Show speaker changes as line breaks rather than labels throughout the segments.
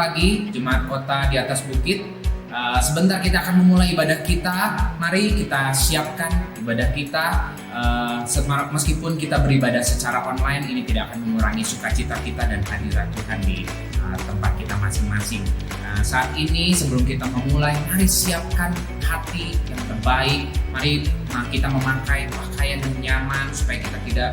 pagi, Jemaat Kota di atas bukit. Sebentar kita akan memulai ibadah kita. Mari kita siapkan ibadah kita. Meskipun kita beribadah secara online, ini tidak akan mengurangi sukacita kita dan hadirat Tuhan di tempat kita masing-masing. Saat ini sebelum kita memulai, mari siapkan hati yang terbaik. Mari kita memakai pakaian yang nyaman supaya kita tidak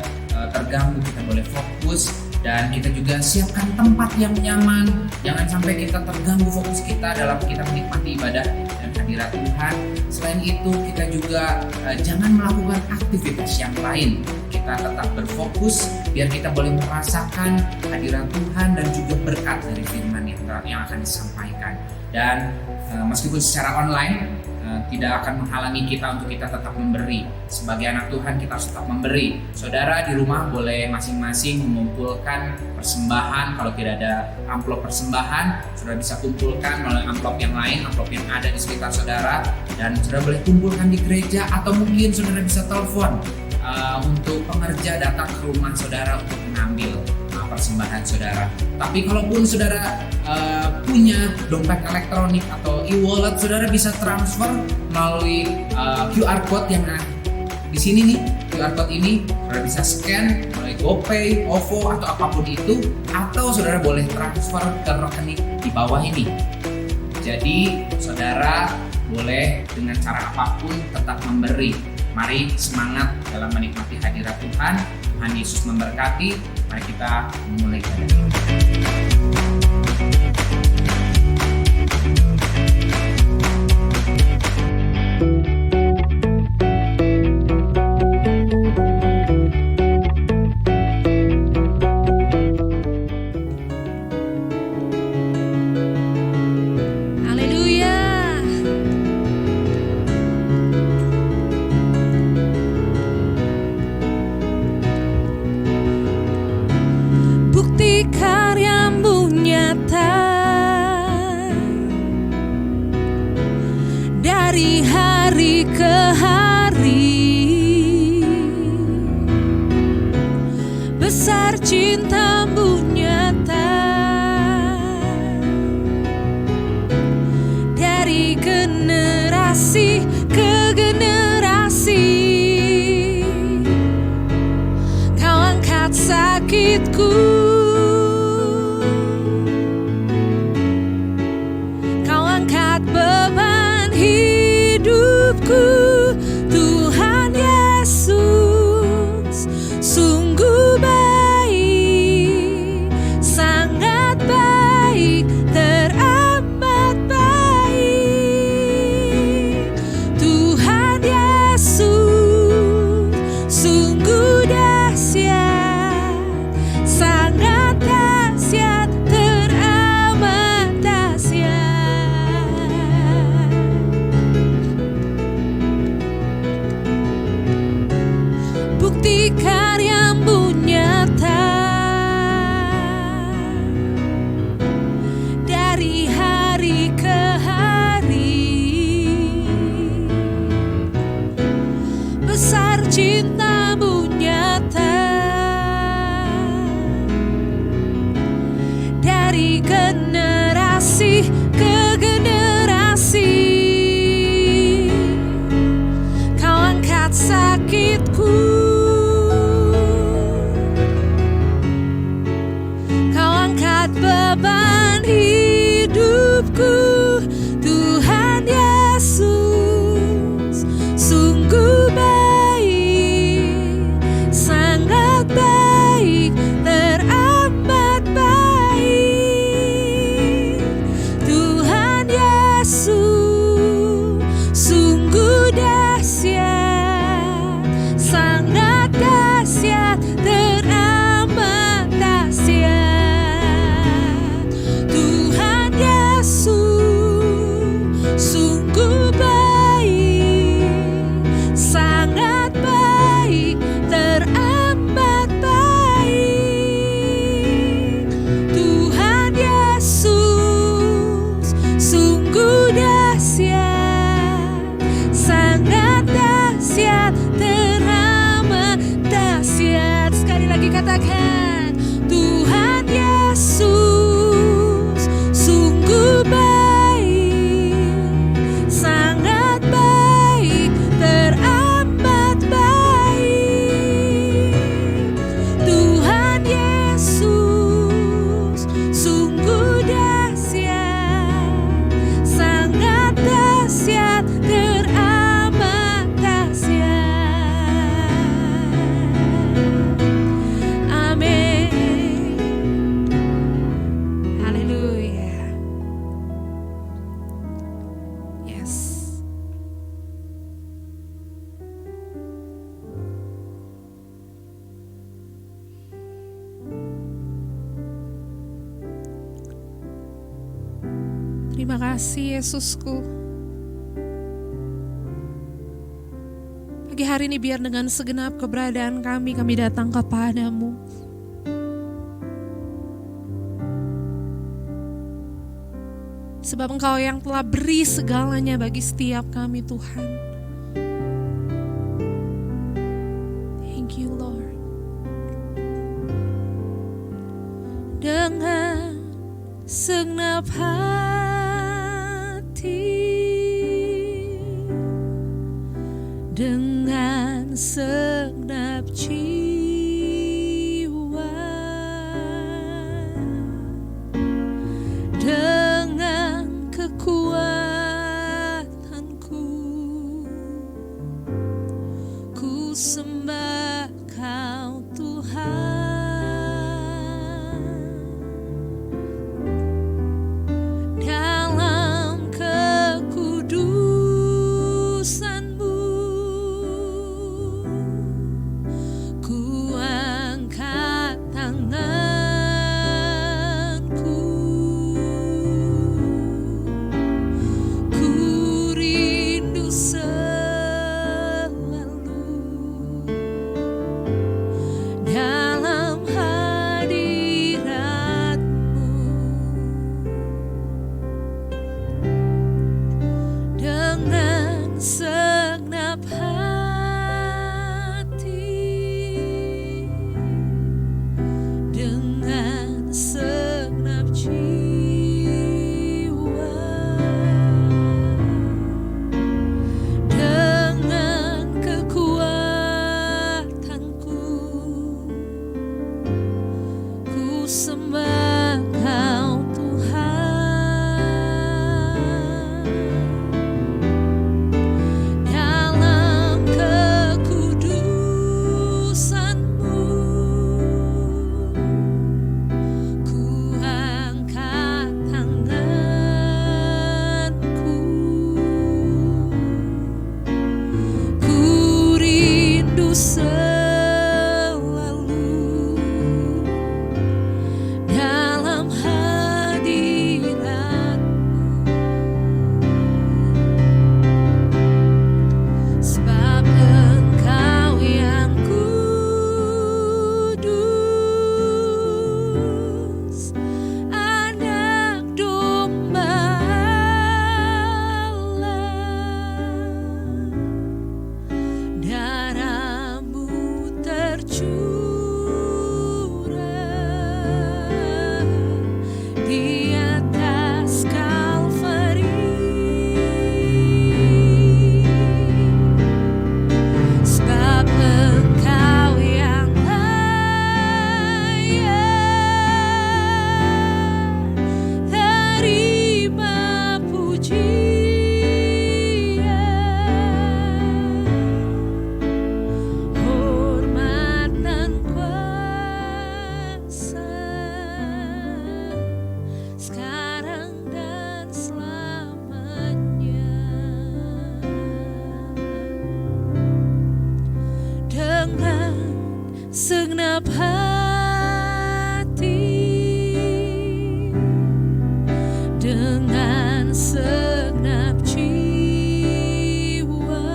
terganggu, kita boleh fokus. Dan kita juga siapkan tempat yang nyaman. Jangan sampai kita terganggu fokus kita dalam kita menikmati ibadah dan hadirat Tuhan. Selain itu kita juga jangan melakukan aktivitas yang lain. Kita tetap berfokus biar kita boleh merasakan hadirat Tuhan dan juga berkat dari firman yang akan disampaikan. Dan meskipun secara online tidak akan menghalangi kita untuk kita tetap memberi. Sebagai anak Tuhan kita harus tetap memberi. Saudara di rumah boleh masing-masing mengumpulkan persembahan. Kalau tidak ada amplop persembahan, saudara bisa kumpulkan melalui amplop yang lain, amplop yang ada di sekitar saudara. Dan saudara boleh kumpulkan di gereja, atau mungkin saudara bisa telepon untuk pengerja datang ke rumah saudara untuk mengambil persembahan saudara. Tapi kalaupun saudara punya dompet elektronik atau e-wallet, saudara bisa transfer melalui QR code yang ada di sini nih. QR code ini saudara bisa scan melalui GoPay, OVO atau apapun itu, atau saudara boleh transfer ke rekening di bawah ini. Jadi saudara boleh dengan cara apapun tetap memberi. Mari semangat dalam menikmati hadirat Tuhan. Tuhan Yesus memberkati. Mari kita memulai ibadah kita.
katakan Tuhan Yesus Terima kasih Yesusku. Pagi hari ini biar dengan segenap keberadaan kami datang kepadamu. Sebab Engkau yang telah beri segalanya bagi setiap kami Tuhan. Thank you Lord. Dengan segenap hati, dengan segenap jiwa, dengan kekuatanku, ku sembah Kau Tuhan. Dalam kekudusan-Mu, ku angkat tanganku, ku rindu selalu dalam hadirat-Mu. Dengan segenap hati, dengan segenap jiwa, dengan kekuatanku, ku sembah Kau Tuhan. Dalam kekudusan-Mu, ku angkat tanganku, ku rindu selalu dalam hadirat-Mu. Sebab Engkau yang kudus, Anak Domba Allah, darah-Mu tercurah di atas Kalvari. Sebab Engkau yang layak terima pujian, hormat dan kuasa, sekarang dan selamanya. Dengan segenap hati, dengan segenap jiwa,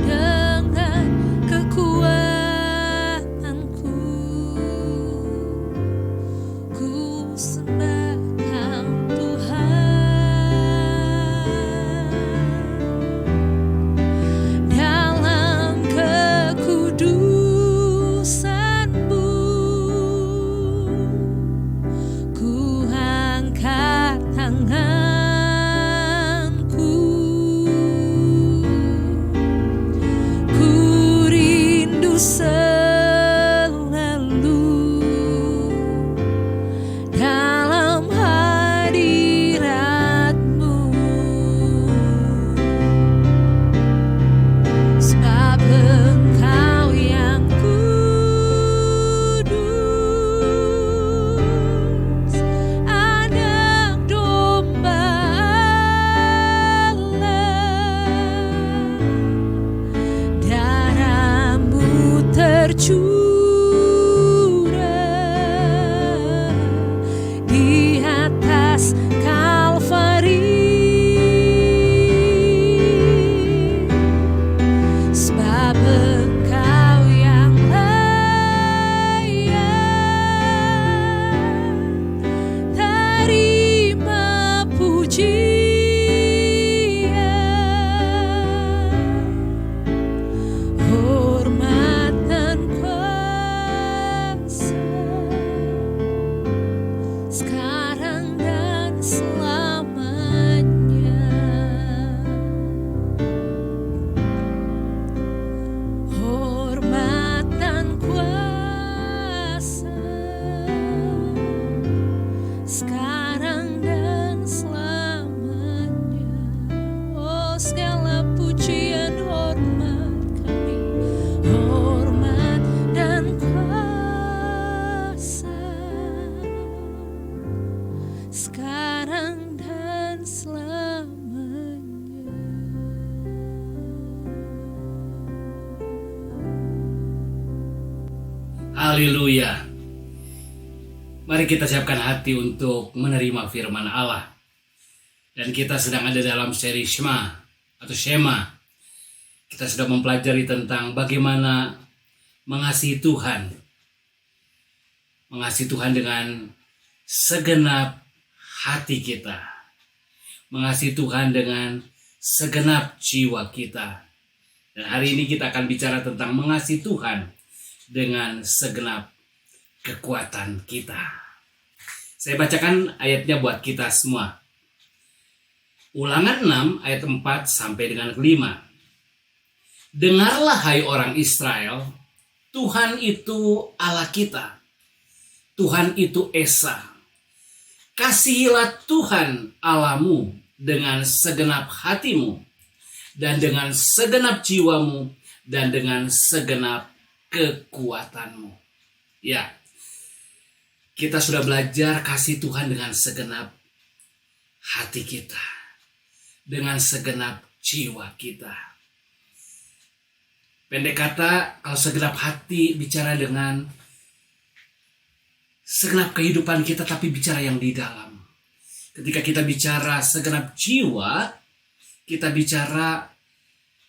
dengan kekuatanku, ku sembah Kau Tuhan. Dalam kekudusan-Mu, ku angkat tanganku, sekarang dan selamanya. Oh, segala pujian hormat kami, hormat dan kuasa, sekarang dan selamanya.
Haleluya. Mari kita siapkan hati untuk menerima firman Allah. Dan kita sedang ada dalam seri Shema atau Shema. Kita sudah mempelajari tentang bagaimana mengasihi Tuhan. Mengasihi Tuhan dengan segenap hati kita. Mengasihi Tuhan dengan segenap jiwa kita. Dan hari ini kita akan bicara tentang mengasihi Tuhan dengan segenap kekuatan kita. Saya bacakan ayatnya buat kita semua. Ulangan 6 ayat 4 sampai dengan 5. Dengarlah hai orang Israel, Tuhan itu Allah kita. Tuhan itu Esa. Kasihilah Tuhan Allahmu dengan segenap hatimu, dan dengan segenap jiwamu, dan dengan segenap kekuatanmu. Ya, kita sudah belajar kasih Tuhan dengan segenap hati kita, dengan segenap jiwa kita. Pendek kata, kalau segenap hati bicara dengan segenap kehidupan kita, tapi bicara yang di dalam. Ketika kita bicara segenap jiwa, kita bicara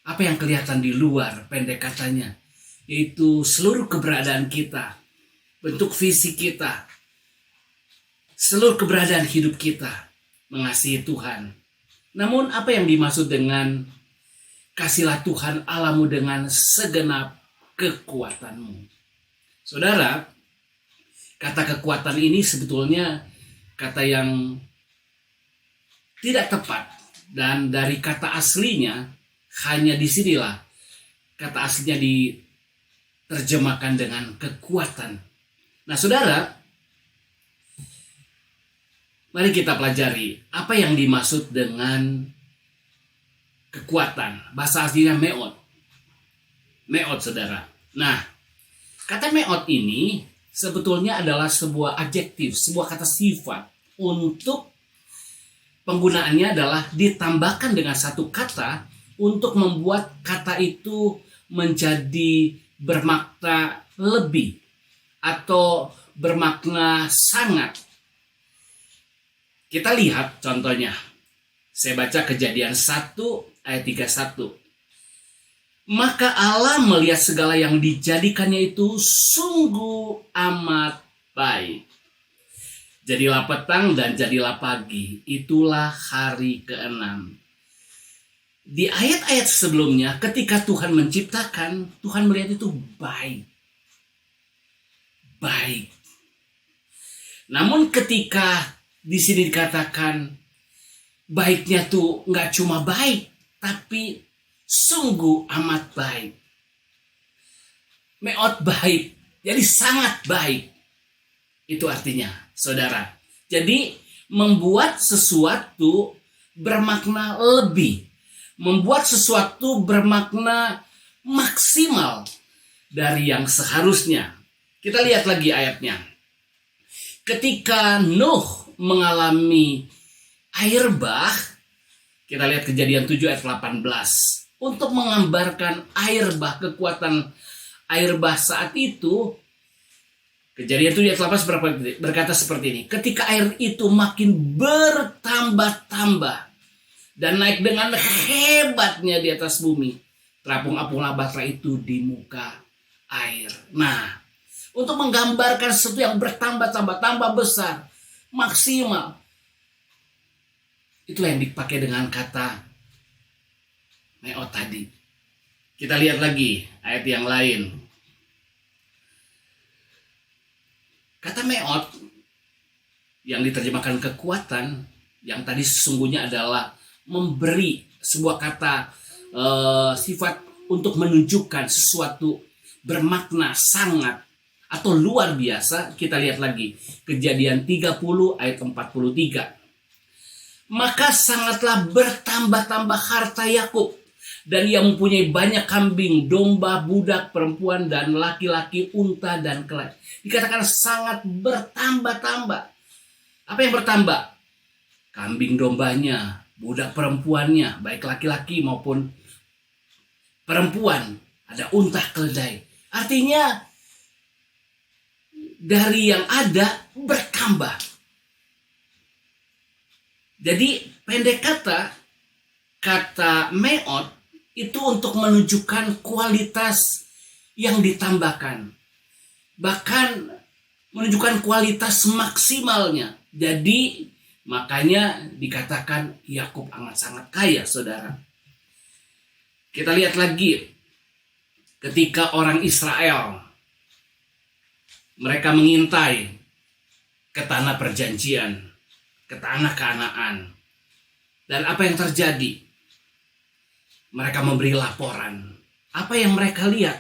apa yang kelihatan di luar, pendek katanya, yaitu seluruh keberadaan kita, bentuk fisik kita, seluruh keberadaan hidup kita mengasihi Tuhan. Namun apa yang dimaksud dengan kasihilah Tuhan Allahmu dengan segenap kekuatanmu? Saudara, kata kekuatan ini sebetulnya kata yang tidak tepat. Dan dari kata aslinya, hanya disinilah kata aslinya diterjemahkan dengan kekuatan. Nah saudara, mari kita pelajari apa yang dimaksud dengan kekuatan. Bahasa aslinya meot. Meot saudara. Nah, kata meot ini sebetulnya adalah sebuah adjektif, sebuah kata sifat. Untuk penggunaannya adalah ditambahkan dengan satu kata untuk membuat kata itu menjadi bermakna lebih atau bermakna sangat. Kita lihat contohnya. Saya baca Kejadian 1 ayat 31. Maka Allah melihat segala yang dijadikannya itu sungguh amat baik. Jadilah petang dan jadilah pagi. Itulah hari ke-6. Di ayat-ayat sebelumnya ketika Tuhan menciptakan, Tuhan melihat itu baik. Baik. Namun ketika di sini dikatakan baiknya tuh nggak cuma baik, tapi sungguh amat baik. Meot baik, jadi sangat baik. Itu artinya, saudara. Jadi membuat sesuatu bermakna lebih, membuat sesuatu bermakna maksimal dari yang seharusnya. Kita lihat lagi ayatnya. Ketika Nuh mengalami air bah, kita lihat Kejadian 7 ayat 18. Untuk menggambarkan air bah, kekuatan air bah saat itu, Kejadian 7 ayat 18 berkata seperti ini. Ketika air itu makin bertambah-tambah dan naik dengan hebatnya di atas bumi, terapung-apunglah batra itu di muka air. Nah, untuk menggambarkan sesuatu yang bertambah-tambah, tambah besar, maksimal. Itulah yang dipakai dengan kata meot tadi. Kita lihat lagi ayat yang lain. Kata meot yang diterjemahkan kekuatan, yang tadi sesungguhnya adalah memberi, sebuah kata sifat untuk menunjukkan sesuatu bermakna sangat atau luar biasa, kita lihat lagi Kejadian 30 ayat 43. Maka sangatlah bertambah-tambah harta Yakub, dan ia mempunyai banyak kambing, domba, budak, perempuan, dan laki-laki, unta, dan kelai. Dikatakan sangat bertambah-tambah. Apa yang bertambah? Kambing dombanya, budak perempuannya, baik laki-laki maupun perempuan. Ada unta, keledai. Artinya dari yang ada bertambah. Jadi pendek kata meot itu untuk menunjukkan kualitas yang ditambahkan. Bahkan menunjukkan kualitas maksimalnya. Jadi makanya dikatakan Yakub amat sangat kaya, saudara. Kita lihat lagi ketika orang Israel mereka mengintai ke tanah perjanjian, ke tanah Kanaan. Dan apa yang terjadi? Mereka memberi laporan. Apa yang mereka lihat?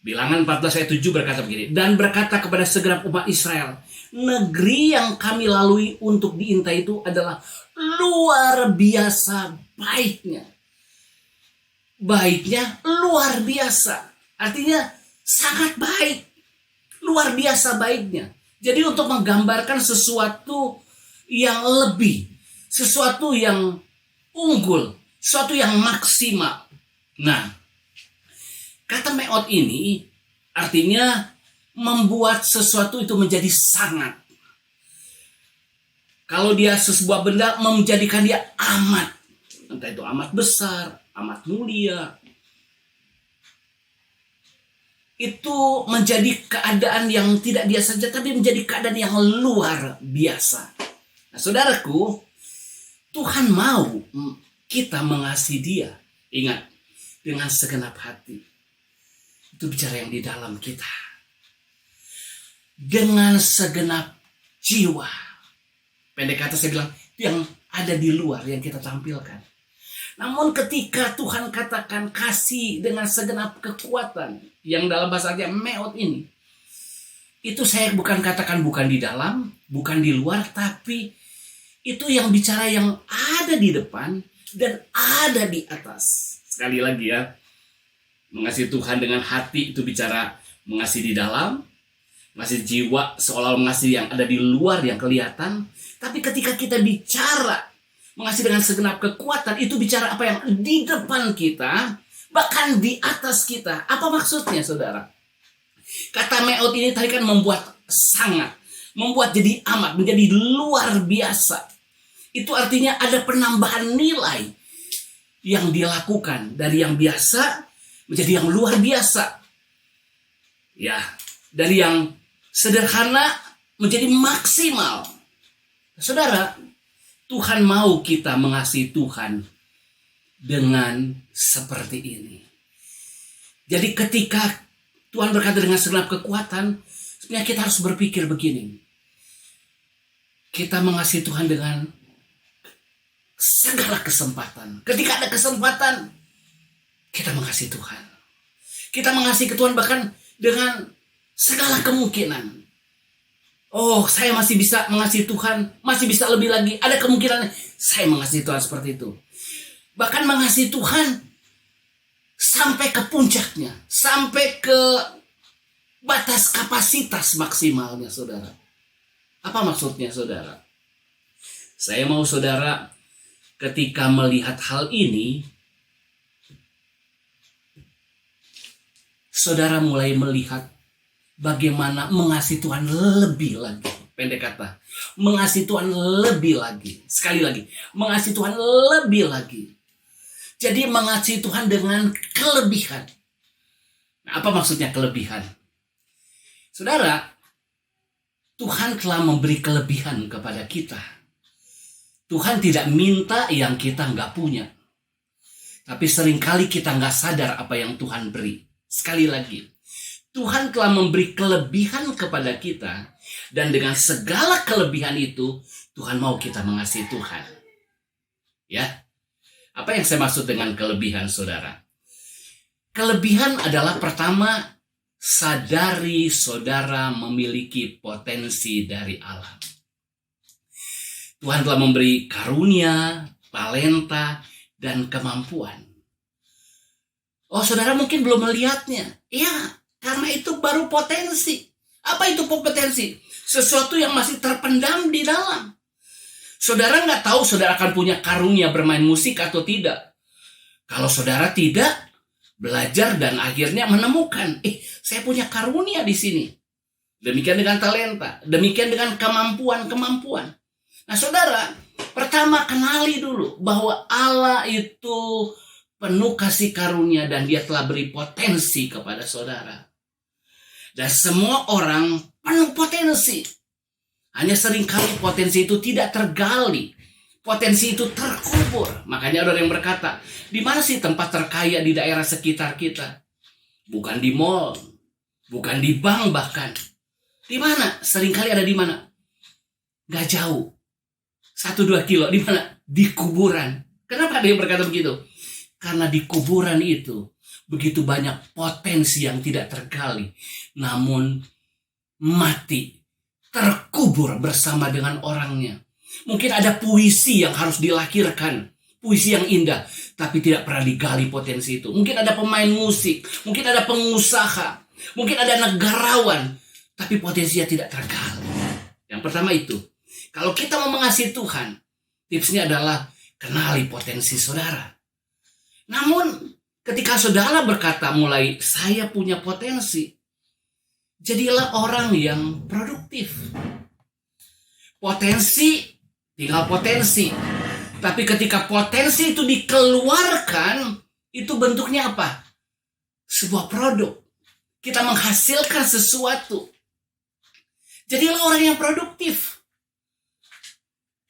Bilangan 14 ayat 7 berkata begini. Dan berkata kepada segenap umat Israel, negeri yang kami lalui untuk diintai itu adalah luar biasa baiknya. Baiknya luar biasa. Artinya sangat baik. Luar biasa baiknya. Jadi untuk menggambarkan sesuatu yang lebih, sesuatu yang unggul, sesuatu yang maksimal. Nah, kata meot ini artinya membuat sesuatu itu menjadi sangat. Kalau dia sebuah benda menjadikan dia amat, entah itu amat besar, amat mulia, itu menjadi keadaan yang tidak biasa saja, tapi menjadi keadaan yang luar biasa. Nah, saudaraku, Tuhan mau kita mengasihi Dia. Ingat, dengan segenap hati. Itu bicara yang di dalam kita. Dengan segenap jiwa. Pendek kata saya bilang, yang ada di luar yang kita tampilkan. Namun ketika Tuhan katakan kasih dengan segenap kekuatan, yang dalam bahasanya meot ini, itu saya bukan katakan bukan di dalam, bukan di luar, tapi itu yang bicara yang ada di depan dan ada di atas. Sekali lagi ya, mengasihi Tuhan dengan hati itu bicara mengasihi di dalam, mengasihi jiwa seolah mengasihi yang ada di luar yang kelihatan. Tapi ketika kita bicara mengasihi dengan segenap kekuatan, itu bicara apa yang di depan kita, bahkan di atas kita. Apa maksudnya, saudara? Kata meot ini tadi kan membuat sangat, membuat jadi amat, menjadi luar biasa. Itu artinya ada penambahan nilai yang dilakukan dari yang biasa menjadi yang luar biasa. Ya, dari yang sederhana menjadi maksimal. Saudara, Tuhan mau kita mengasihi Tuhan dengan seperti ini. Jadi ketika Tuhan berkata dengan segenap kekuatan, sebenarnya kita harus berpikir begini. Kita mengasihi Tuhan dengan segala kesempatan. Ketika ada kesempatan, kita mengasihi Tuhan. Kita mengasihi Tuhan bahkan dengan segala kemungkinan. Oh, saya masih bisa mengasihi Tuhan, masih bisa lebih lagi. Ada kemungkinan saya mengasihi Tuhan seperti itu. Bahkan mengasihi Tuhan sampai ke puncaknya, sampai ke batas kapasitas maksimalnya, saudara. Apa maksudnya, saudara? Saya mau saudara ketika melihat hal ini, saudara mulai melihat bagaimana mengasihi Tuhan lebih lagi. Pendek kata, mengasihi Tuhan lebih lagi. Sekali lagi, mengasihi Tuhan lebih lagi. Jadi mengasihi Tuhan dengan kelebihan. Nah, apa maksudnya kelebihan? Saudara, Tuhan telah memberi kelebihan kepada kita. Tuhan tidak minta yang kita nggak punya. Tapi seringkali kita nggak sadar apa yang Tuhan beri. Sekali lagi, Tuhan telah memberi kelebihan kepada kita, dan dengan segala kelebihan itu, Tuhan mau kita mengasihi Tuhan. Ya, apa yang saya maksud dengan kelebihan, saudara? Kelebihan adalah pertama, sadari saudara memiliki potensi dari Allah. Tuhan telah memberi karunia, talenta, dan kemampuan. Oh, saudara mungkin belum melihatnya. Ya, karena itu baru potensi. Apa itu potensi? Sesuatu yang masih terpendam di dalam. Saudara nggak tahu saudara akan punya karunia bermain musik atau tidak. Kalau saudara tidak belajar dan akhirnya menemukan, saya punya karunia di sini. Demikian dengan talenta, demikian dengan kemampuan-kemampuan. Nah, saudara, pertama kenali dulu bahwa Allah itu penuh kasih karunia dan Dia telah beri potensi kepada saudara. Dan semua orang penuh potensi. Hanya seringkali potensi itu tidak tergali. Potensi itu terkubur. Makanya ada yang berkata, di mana sih tempat terkaya di daerah sekitar kita? Bukan di mall, bukan di bank bahkan. Di mana? Seringkali ada di mana? Gak jauh. 1-2 kilo. Di mana? Di kuburan. Kenapa ada yang berkata begitu? Karena di kuburan itu begitu banyak potensi yang tidak tergali. Namun mati, terkubur bersama dengan orangnya. Mungkin ada puisi yang harus dilahirkan. Puisi yang indah. Tapi tidak pernah digali potensi itu. Mungkin ada pemain musik. Mungkin ada pengusaha. Mungkin ada negarawan. Tapi potensinya tidak tergali. Yang pertama itu. Kalau kita mau mengasihi Tuhan. Tipsnya adalah kenali potensi saudara. Namun ketika saudara berkata mulai saya punya potensi. Jadilah orang yang produktif. Potensi, tinggal potensi. Tapi ketika potensi itu dikeluarkan, itu bentuknya apa? Sebuah produk. Kita menghasilkan sesuatu. Jadilah orang yang produktif.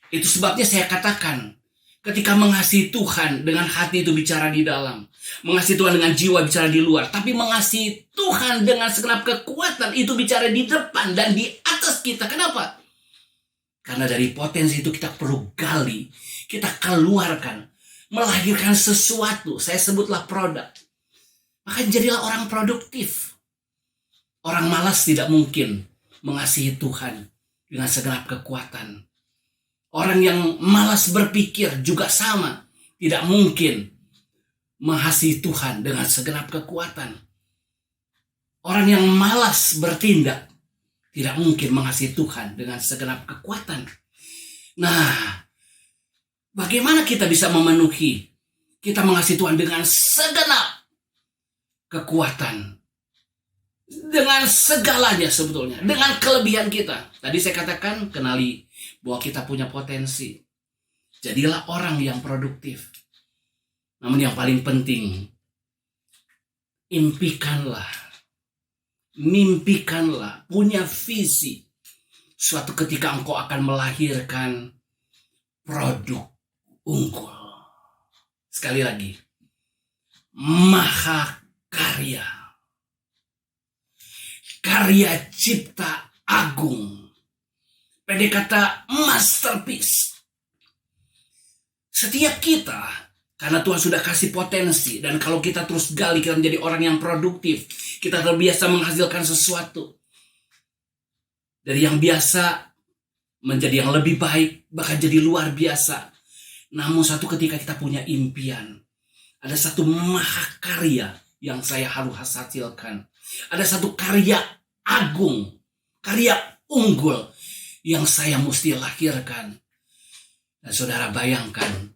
Itu sebabnya saya katakan, ketika mengasihi Tuhan dengan hati itu bicara di dalam. Mengasihi Tuhan dengan jiwa bicara di luar. Tapi mengasihi Tuhan dengan segenap kekuatan itu bicara di depan dan di atas kita. Kenapa? Karena dari potensi itu kita perlu gali. Kita keluarkan. Melahirkan sesuatu. Saya sebutlah produk. Maka jadilah orang produktif. Orang malas tidak mungkin mengasihi Tuhan dengan segenap kekuatan. Orang yang malas berpikir juga sama. Tidak mungkin mengasihi Tuhan dengan segenap kekuatan. Orang yang malas bertindak tidak mungkin mengasihi Tuhan dengan segenap kekuatan. Nah, bagaimana kita bisa memenuhi kita mengasihi Tuhan dengan segenap kekuatan? Dengan segalanya sebetulnya. Dengan kelebihan kita. Tadi saya katakan kenali bahwa kita punya potensi. Jadilah orang yang produktif. Namun yang paling penting, mimpikanlah, punya visi. Suatu ketika engkau akan melahirkan produk unggul. Sekali lagi, mahakarya. Karya cipta agung. Pendek kata masterpiece. Setiap kita, karena Tuhan sudah kasih potensi. Dan kalau kita terus gali, kita menjadi orang yang produktif. Kita terbiasa menghasilkan sesuatu. Dari yang biasa menjadi yang lebih baik. Bahkan jadi luar biasa. Namun satu ketika kita punya impian. Ada satu mahakarya yang saya harus hasilkan. Ada satu karya agung. Karya unggul. Yang saya mesti lahirkan. Dan saudara bayangkan.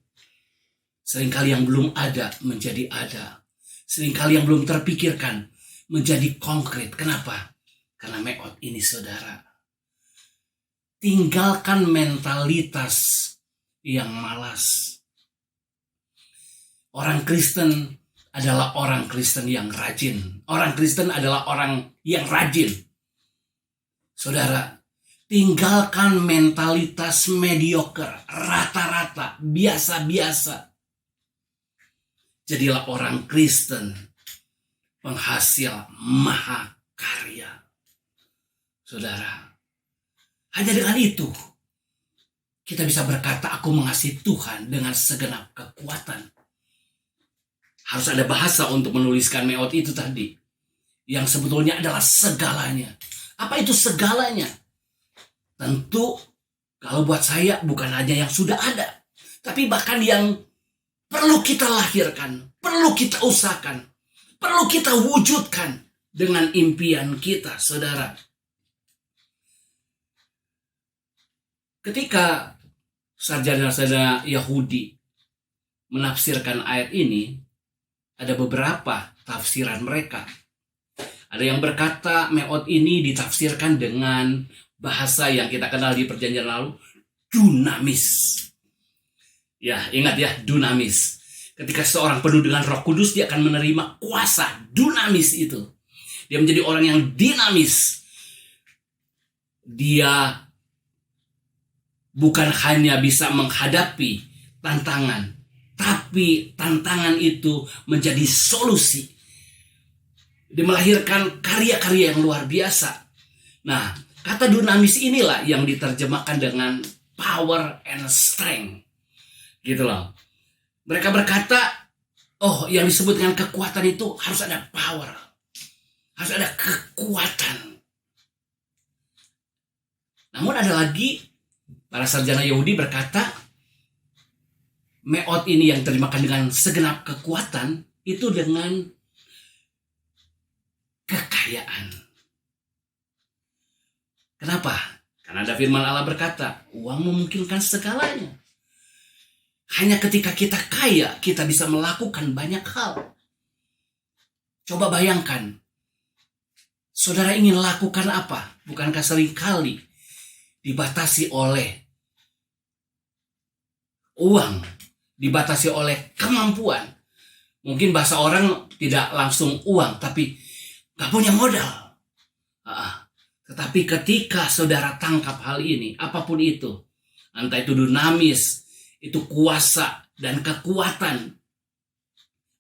Seringkali yang belum ada menjadi ada. Seringkali yang belum terpikirkan menjadi konkret. Kenapa? Karena meot ini saudara. Tinggalkan mentalitas yang malas. Orang Kristen adalah orang Kristen yang rajin. Orang Kristen adalah orang yang rajin. Saudara, tinggalkan mentalitas mediocre, rata-rata, biasa-biasa. Jadilah orang Kristen, penghasil mahakarya. Saudara, hanya dengan itu, kita bisa berkata, aku mengasihi Tuhan dengan segenap kekuatan. Harus ada bahasa untuk menuliskan meot itu tadi. yang sebetulnya adalah segalanya. Apa itu segalanya? Tentu kalau buat saya bukan hanya yang sudah ada, tapi bahkan yang perlu kita lahirkan, perlu kita usahakan, perlu kita wujudkan dengan impian kita, saudara. Ketika sarjana-sarjana Yahudi menafsirkan ayat ini, ada beberapa tafsiran mereka. Ada yang berkata meot ini ditafsirkan dengan bahasa yang kita kenal di perjanjian lalu, dunamis. Ya, ingat ya, dunamis. Ketika seorang penuh dengan Roh Kudus, dia akan menerima kuasa dunamis itu. Dia menjadi orang yang dinamis. Dia bukan hanya bisa menghadapi tantangan, tapi tantangan itu menjadi solusi. Dia melahirkan karya-karya yang luar biasa. Nah, kata dunamis inilah yang diterjemahkan dengan power and strength. Gitu loh. Mereka berkata, oh, yang disebut dengan kekuatan itu harus ada power. Harus ada kekuatan. Namun ada lagi, para sarjana Yahudi berkata, meot ini yang terjemahkan dengan segenap kekuatan, itu dengan kekayaan. Kenapa? Karena ada firman Allah berkata, uang memungkinkan segalanya. Hanya ketika kita kaya, kita bisa melakukan banyak hal. Coba bayangkan, saudara ingin lakukan apa? Bukankah seringkali dibatasi oleh uang, dibatasi oleh kemampuan. Mungkin bahasa orang tidak langsung uang, tapi gak punya modal. Tetapi ketika saudara tangkap hal ini, apapun itu, entah itu dunamis, itu kuasa dan kekuatan,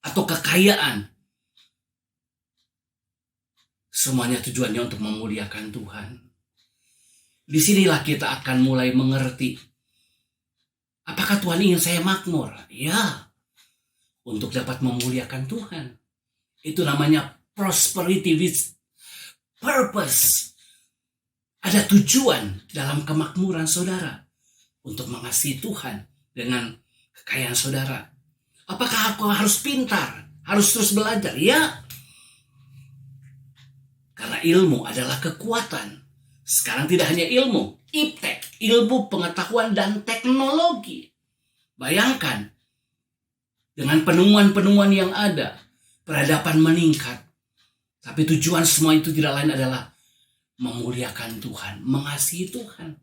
atau kekayaan, semuanya tujuannya untuk memuliakan Tuhan. Disinilah kita akan mulai mengerti, apakah Tuhan ingin saya makmur? Ya, untuk dapat memuliakan Tuhan. Itu namanya prosperity with purpose. Ada tujuan dalam kemakmuran saudara untuk mengasihi Tuhan dengan kekayaan saudara. Apakah aku harus pintar? Harus terus belajar? Ya. Karena ilmu adalah kekuatan. Sekarang tidak hanya ilmu, iptek, ilmu pengetahuan dan teknologi. Bayangkan, dengan penemuan-penemuan yang ada, peradaban meningkat. Tapi tujuan semua itu tidak lain adalah memuliakan Tuhan, mengasihi Tuhan.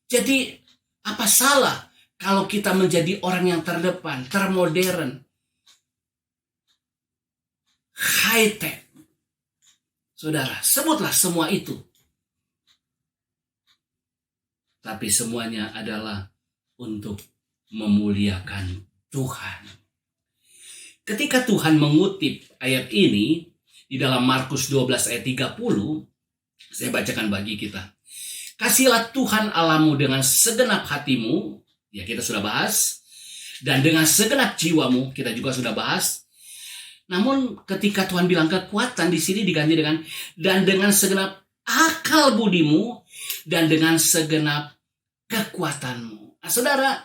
Jadi, apa salah kalau kita menjadi orang yang terdepan, termodern, high-tech? Saudara, sebutlah semua itu. Tapi semuanya adalah untuk memuliakan Tuhan. Ketika Tuhan mengutip ayat ini di dalam Markus 12 ayat 30, saya bacakan bagi kita. Kasihilah Tuhan Allahmu dengan segenap hatimu, ya kita sudah bahas, dan dengan segenap jiwamu, kita juga sudah bahas. Namun ketika Tuhan bilang kekuatan, di sini diganti dengan dan dengan segenap akal budimu dan dengan segenap kekuatanmu. Nah, saudara,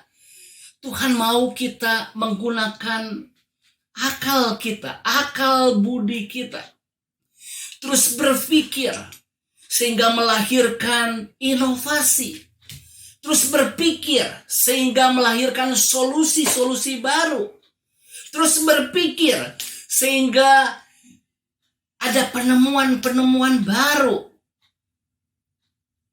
Tuhan mau kita menggunakan akal kita, akal budi kita. Terus berpikir sehingga melahirkan inovasi. Terus berpikir sehingga melahirkan solusi-solusi baru. Terus berpikir sehingga ada penemuan-penemuan baru.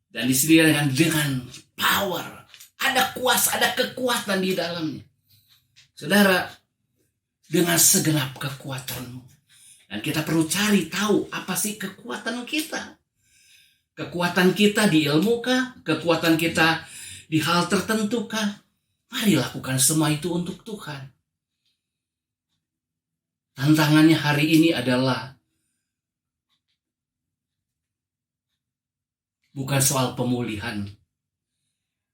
Dan disediakan dengan power. Ada kuasa, ada kekuatan di dalamnya. Saudara, dengan segenap kekuatanmu. Dan kita perlu cari tahu apa sih kekuatan kita. Kekuatan kita di ilmu kah? Kekuatan kita di hal tertentu kah? Mari lakukan semua itu untuk Tuhan. Tantangannya hari ini adalah bukan soal pemulihan.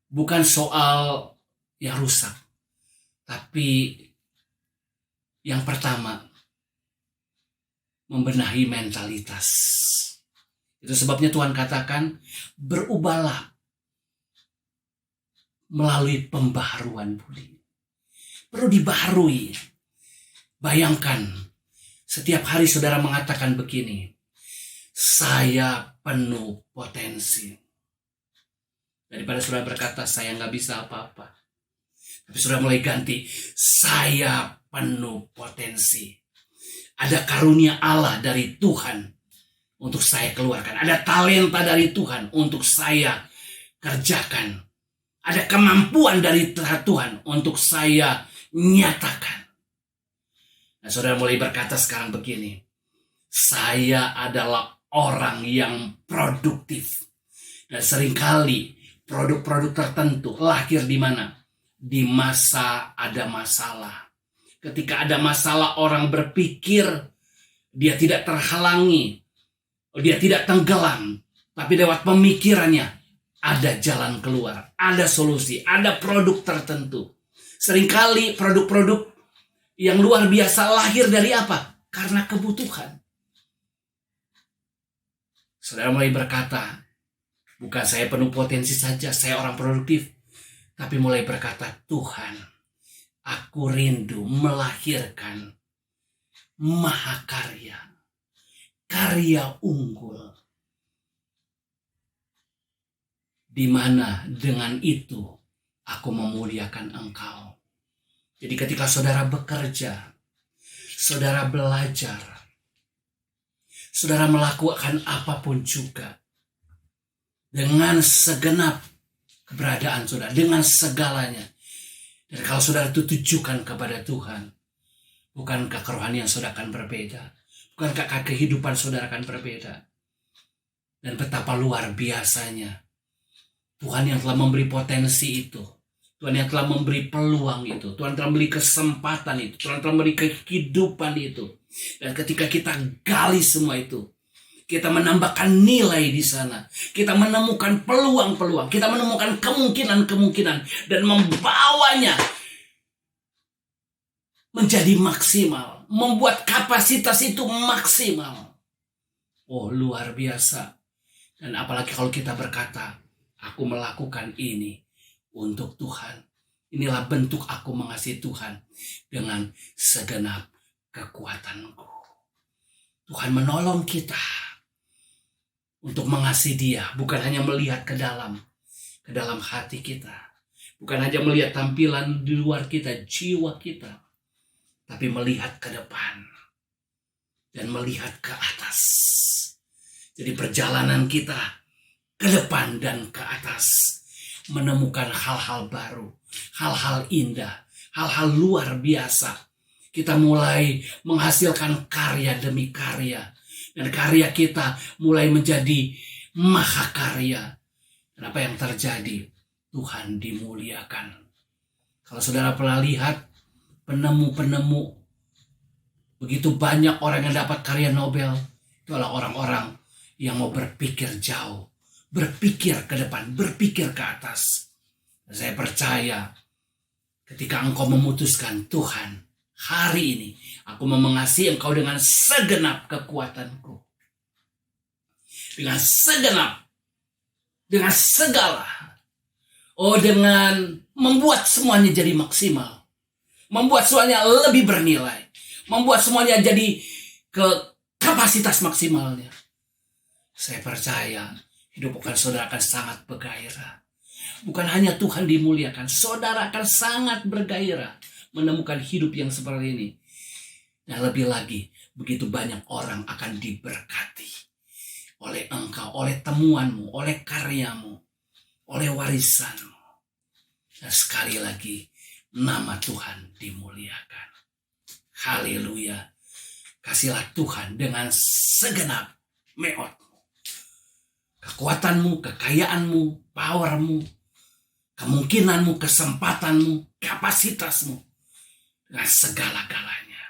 Bukan soal yang rusak. Tapi yang pertama, membenahi mentalitas. Itu sebabnya Tuhan katakan, berubahlah melalui pembaharuan budi. Perlu dibaharui. Bayangkan, setiap hari saudara mengatakan begini, saya penuh potensi. Daripada saudara berkata, saya nggak bisa apa-apa. Tapi saudara mulai ganti, saya penuh potensi. Ada karunia Allah dari Tuhan untuk saya keluarkan. Ada talenta dari Tuhan untuk saya kerjakan. Ada kemampuan dari Tuhan untuk saya nyatakan. Nah, saudara mulai berkata sekarang begini, saya adalah orang yang produktif. Dan seringkali produk-produk tertentu lahir di mana? Di masa ada masalah. Ketika ada masalah, orang berpikir dia tidak terhalangi, dia tidak tenggelam, tapi lewat pemikirannya ada jalan keluar, ada solusi, ada produk tertentu. Seringkali produk-produk yang luar biasa lahir dari apa? Karena kebutuhan. Saudara mulai berkata, bukan saya penuh potensi saja, saya orang produktif. Tapi mulai berkata, Tuhan, aku rindu melahirkan mahakarya, karya unggul. Di mana dengan itu aku memuliakan Engkau. Jadi ketika saudara bekerja, saudara belajar, saudara melakukan apapun juga, dengan segenap keberadaan saudara, dengan segalanya. Dan kalau saudara itu tujukan kepada Tuhan, bukankah kerohanian saudara akan berbeda? Bukankah kehidupan saudara akan berbeda? Dan betapa luar biasanya Tuhan yang telah memberi potensi itu, Tuhan yang telah memberi peluang itu, Tuhan telah memberi kesempatan itu, Tuhan telah memberi kehidupan itu. Dan ketika kita gali semua itu, kita menambahkan nilai di sana. Kita menemukan peluang-peluang. Kita menemukan kemungkinan-kemungkinan. Dan membawanya menjadi maksimal. Membuat kapasitas itu maksimal. Oh, luar biasa. Dan apalagi kalau kita berkata, aku melakukan ini untuk Tuhan. Inilah bentuk aku mengasihi Tuhan dengan segenap kekuatanku. Tuhan menolong kita untuk mengasihi Dia, bukan hanya melihat ke dalam hati kita. Bukan hanya melihat tampilan di luar kita, jiwa kita. Tapi melihat ke depan. Dan melihat ke atas. Jadi perjalanan kita ke depan dan ke atas. Menemukan hal-hal baru. Hal-hal indah. Hal-hal luar biasa. Kita mulai menghasilkan karya demi karya. Dan karya kita mulai menjadi mahakarya. Dan apa yang terjadi? Tuhan dimuliakan. Kalau saudara pernah lihat penemu-penemu, begitu banyak orang yang dapat karya Nobel, itu adalah orang-orang yang mau berpikir jauh, berpikir ke depan, berpikir ke atas. Dan saya percaya ketika engkau memutuskan, Tuhan, hari ini aku mau mengasihi engkau dengan segenap kekuatanku. Dengan segenap. Dengan segala. Oh, dengan membuat semuanya jadi maksimal. Membuat semuanya lebih bernilai. Membuat semuanya jadi ke kapasitas maksimalnya. Saya percaya hidup bukan saudara akan sangat bergairah. Bukan hanya Tuhan dimuliakan, saudara akan sangat bergairah menemukan hidup yang seperti ini. Dan lebih lagi, begitu banyak orang akan diberkati oleh engkau, oleh temuanmu, oleh karyamu, oleh warisanmu. Dan sekali lagi, nama Tuhan dimuliakan. Haleluya. Kasihlah Tuhan dengan segenap meotmu. Kekuatanmu, kekayaanmu, powermu, kemungkinanmu, kesempatanmu, kapasitasmu. Dengan segala-galanya.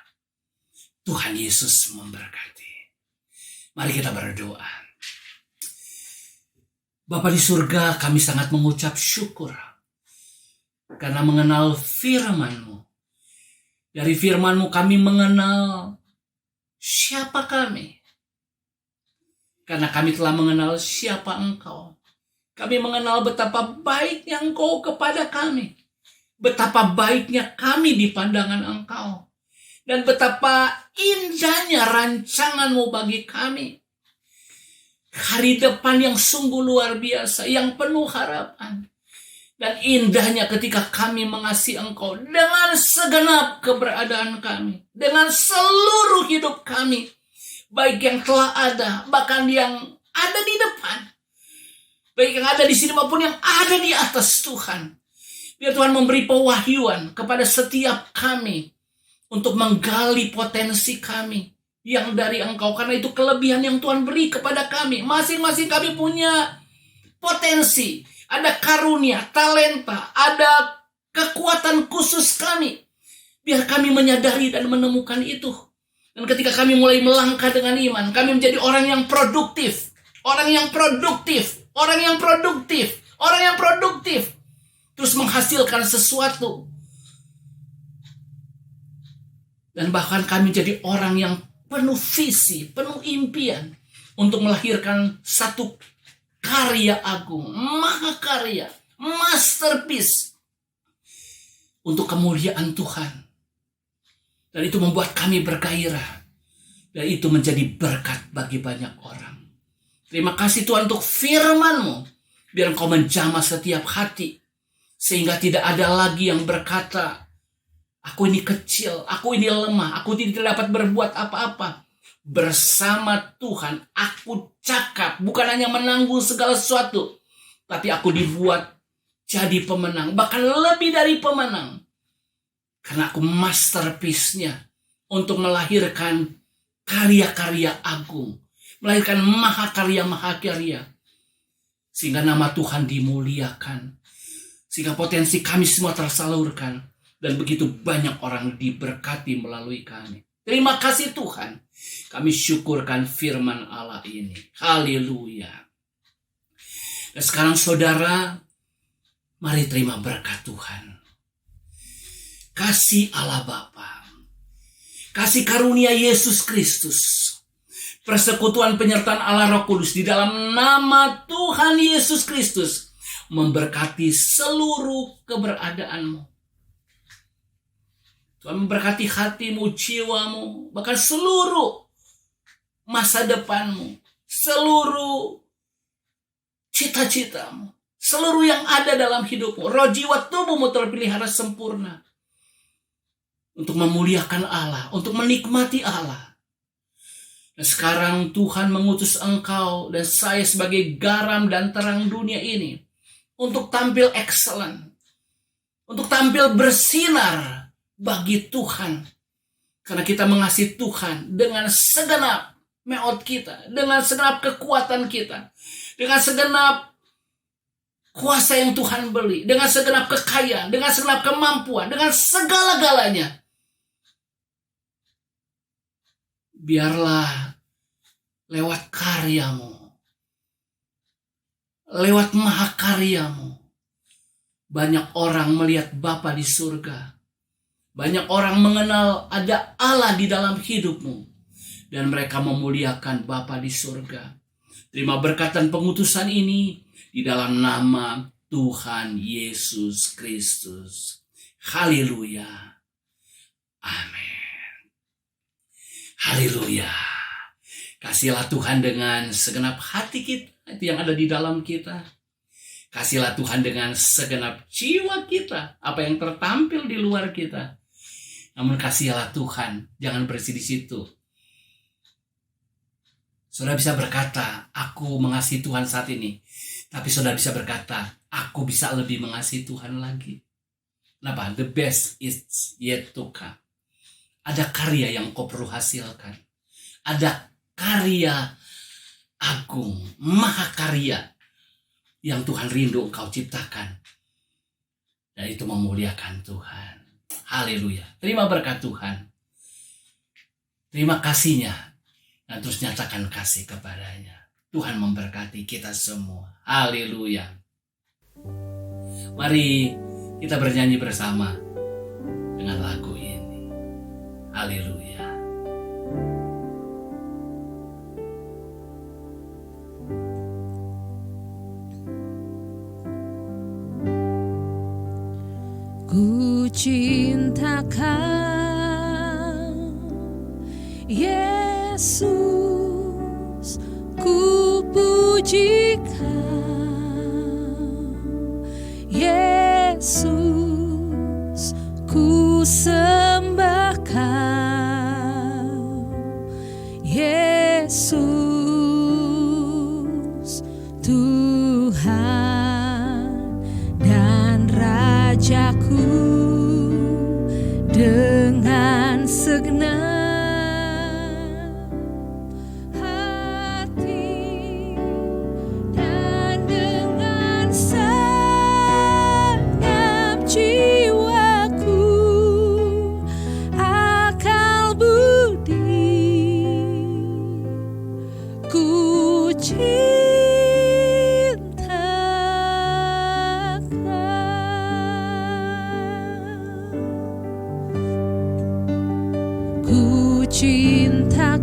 Tuhan Yesus memberkati. Mari kita berdoa. Bapa di surga, kami sangat mengucap syukur. Karena mengenal firman-Mu. Dari firman-Mu kami mengenal siapa kami? Karena kami telah mengenal siapa Engkau. Kami mengenal betapa baiknya Engkau kepada kami. Betapa baiknya kami di pandangan Engkau. Dan betapa indahnya rancangan-Mu bagi kami. Hari depan yang sungguh luar biasa, yang penuh harapan. Dan indahnya ketika kami mengasihi Engkau dengan segenap keberadaan kami. Dengan seluruh hidup kami. Baik yang telah ada, bahkan yang ada di depan. Baik yang ada di sini maupun yang ada di atas Tuhan. Biar Tuhan memberi pewahyuan kepada setiap kami. Untuk menggali potensi kami yang dari Engkau. Karena itu kelebihan yang Tuhan beri kepada kami. Masing-masing kami punya potensi. Ada karunia, talenta, ada kekuatan khusus kami. Biar kami menyadari dan menemukan itu. Dan ketika kami mulai melangkah dengan iman, kami menjadi orang yang produktif. Orang yang produktif. Orang yang produktif. Orang yang produktif. Terus menghasilkan sesuatu. Dan bahkan kami jadi orang yang penuh visi, penuh impian. Untuk melahirkan satu karya agung, mahakarya, masterpiece. Untuk kemuliaan Tuhan. Dan itu membuat kami bergairah. Dan itu menjadi berkat bagi banyak orang. Terima kasih Tuhan untuk firman-Mu. Biar Engkau menjamah setiap hati. Sehingga tidak ada lagi yang berkata, aku ini kecil, aku ini lemah, aku tidak dapat berbuat apa-apa. Bersama Tuhan, aku cakap, bukan hanya menanggung segala sesuatu. Tapi aku dibuat jadi pemenang, bahkan lebih dari pemenang. Karena aku masterpiece-nya untuk melahirkan karya-karya agung. Melahirkan mahakarya-mahakarya. Sehingga nama Tuhan dimuliakan. Sehingga potensi kami semua tersalurkan. Dan begitu banyak orang diberkati melalui kami. Terima kasih Tuhan. Kami syukurkan firman Allah ini. Haleluya. Dan sekarang saudara, mari terima berkat Tuhan. Kasih Allah Bapa, kasih karunia Yesus Kristus, persekutuan penyertaan Allah Roh Kudus di dalam nama Tuhan Yesus Kristus memberkati seluruh keberadaanmu. Tuhan memberkati hatimu, jiwamu, bahkan seluruh masa depanmu, seluruh cita-citamu, seluruh yang ada dalam hidupmu. Roh, jiwa, tubuhmu terpelihara sempurna. Untuk memuliakan Allah, untuk menikmati Allah. Dan sekarang Tuhan mengutus engkau dan saya sebagai garam dan terang dunia ini. Untuk tampil excellent. Untuk tampil bersinar bagi Tuhan. Karena kita mengasihi Tuhan dengan segenap meot kita. Dengan segenap kekuatan kita. Dengan segenap kuasa yang Tuhan beri. Dengan segenap kekayaan. Dengan segenap kemampuan. Dengan segala-galanya. Biarlah lewat karyamu, lewat mahakaryamu, banyak orang melihat Bapa di surga. Banyak orang mengenal ada Allah di dalam hidupmu. Dan mereka memuliakan Bapa di surga. Terima berkat dan pengutusan ini di dalam nama Tuhan Yesus Kristus. Haleluya. Amin. Haleluya. Kasihlah Tuhan dengan segenap hati kita, itu yang ada di dalam kita. Kasihlah Tuhan dengan segenap jiwa kita, apa yang tertampil di luar kita. Namun kasihlah Tuhan, jangan berhenti di situ. Saudara bisa berkata, aku mengasihi Tuhan saat ini. Tapi saudara bisa berkata, aku bisa lebih mengasihi Tuhan lagi. Kenapa? The best is yet to come. Ada karya yang kau perlu hasilkan. Ada karya agung, mahakarya yang Tuhan rindu engkau ciptakan. Dan itu memuliakan Tuhan. Haleluya. Terima berkat Tuhan. Terima kasihnya. Dan terus nyatakan kasih kepadanya. Tuhan memberkati kita semua. Haleluya. Mari kita bernyanyi bersama dengan lagu ini. Haleluya.
Ku cinta Kau, Yesus, ku puji Kau, Yesus, ku sembah Kau, Yesus, Tuhan dan Rajaku. Dengan segenap hati dan dengan segenap jiwaku, akal budi, ku cinta Kau. Ku cinta